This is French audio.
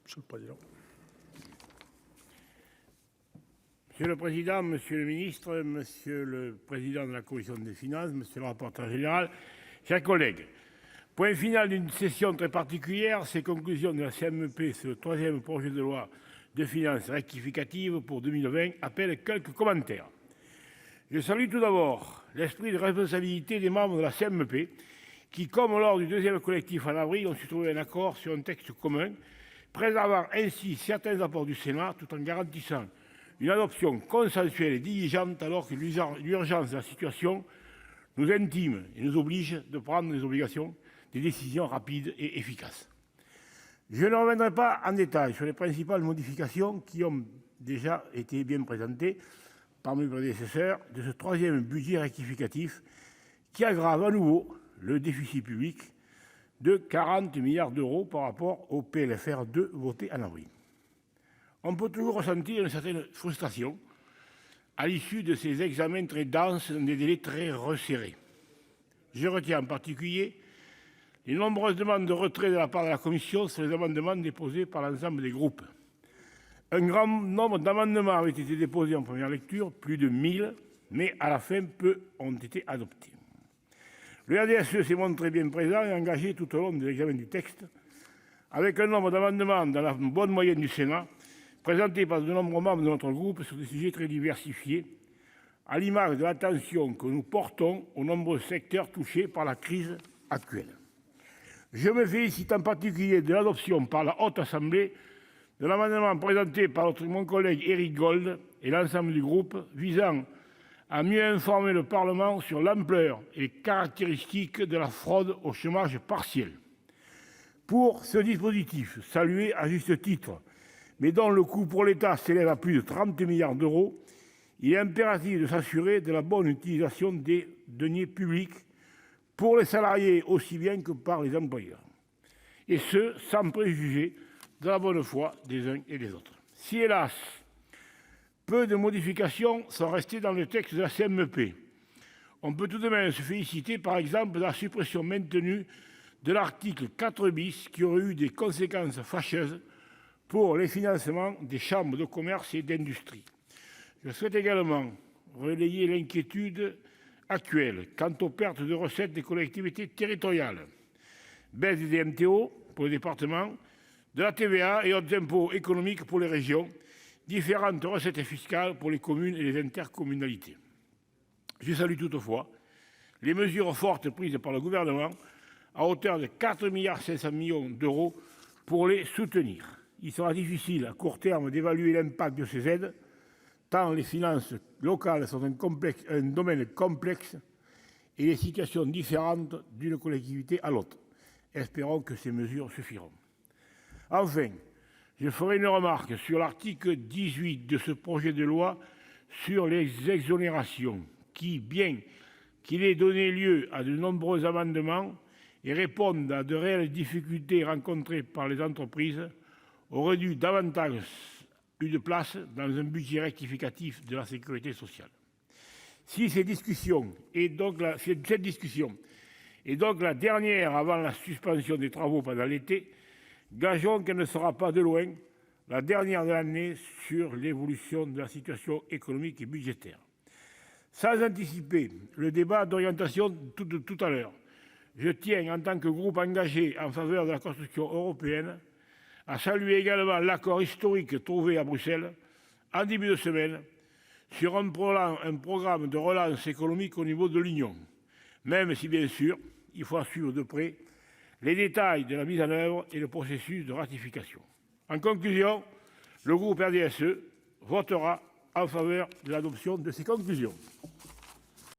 Monsieur le président. Monsieur le président, monsieur le ministre, monsieur le président de la commission des finances, monsieur le rapporteur général, chers collègues, point final d'une session très particulière, ces conclusions de la CMP sur le troisième projet de loi de finances rectificative pour 2020 appellent quelques commentaires. Je salue tout d'abord l'esprit de responsabilité des membres de la CMP qui, comme lors du deuxième collectif en avril, ont su trouver un accord sur un texte commun, préservant ainsi certains apports du Sénat tout en garantissant une adoption consensuelle et diligente alors que l'urgence de la situation nous intime et nous oblige de prendre des décisions rapides et efficaces. Je ne reviendrai pas en détail sur les principales modifications qui ont déjà été bien présentées par mes prédécesseurs de ce troisième budget rectificatif qui aggrave à nouveau le déficit public de 40 milliards d'euros par rapport au PLFR 2 voté en avril. On peut toujours ressentir une certaine frustration à l'issue de ces examens très denses dans des délais très resserrés. Je retiens en particulier les nombreuses demandes de retrait de la part de la Commission sur les amendements déposés par l'ensemble des groupes. Un grand nombre d'amendements avaient été déposés en première lecture, plus de 1000, mais à la fin, peu ont été adoptés. Le RDSE s'est montré bien présent et engagé tout au long de l'examen du texte, avec un nombre d'amendements dans la bonne moyenne du Sénat, présentés par de nombreux membres de notre groupe sur des sujets très diversifiés, à l'image de l'attention que nous portons aux nombreux secteurs touchés par la crise actuelle. Je me félicite en particulier de l'adoption par la Haute Assemblée de l'amendement présenté par mon collègue Éric Gold et l'ensemble du groupe visant à mieux informer le Parlement sur l'ampleur et les caractéristiques de la fraude au chômage partiel. Pour ce dispositif, salué à juste titre, mais dont le coût pour l'État s'élève à plus de 30 milliards d'euros, il est impératif de s'assurer de la bonne utilisation des deniers publics pour les salariés aussi bien que par les employeurs, et ce, sans préjuger de la bonne foi des uns et des autres. Si, hélas, peu de modifications sont restées dans le texte de la CMP, on peut tout de même se féliciter, par exemple, de la suppression maintenue de l'article 4 bis qui aurait eu des conséquences fâcheuses pour les financements des chambres de commerce et d'industrie. Je souhaite également relayer l'inquiétude actuelle quant aux pertes de recettes des collectivités territoriales. Baisse des DMTO pour les départements, de la TVA et autres impôts économiques pour les régions, différentes recettes fiscales pour les communes et les intercommunalités. Je salue toutefois les mesures fortes prises par le gouvernement à hauteur de 4,5 milliards d'euros pour les soutenir. Il sera difficile à court terme d'évaluer l'impact de ces aides, tant les finances locales sont un domaine complexe et les situations différentes d'une collectivité à l'autre. Espérons que ces mesures suffiront. Enfin, je ferai une remarque sur l'article 18 de ce projet de loi sur les exonérations qui, bien qu'il ait donné lieu à de nombreux amendements et réponde à de réelles difficultés rencontrées par les entreprises, aurait dû davantage eu de place dans un budget rectificatif de la sécurité sociale. Si cette discussion est donc la dernière avant la suspension des travaux pendant l'été, gageons qu'elle ne sera pas de loin la dernière de l'année sur l'évolution de la situation économique et budgétaire. Sans anticiper le débat d'orientation tout à l'heure, je tiens, en tant que groupe engagé en faveur de la construction européenne, à saluer également l'accord historique trouvé à Bruxelles, en début de semaine, sur un programme de relance économique au niveau de l'Union, même si, bien sûr, il faut suivre de près les détails de la mise en œuvre et le processus de ratification. En conclusion, le groupe RDSE votera en faveur de l'adoption de ces conclusions.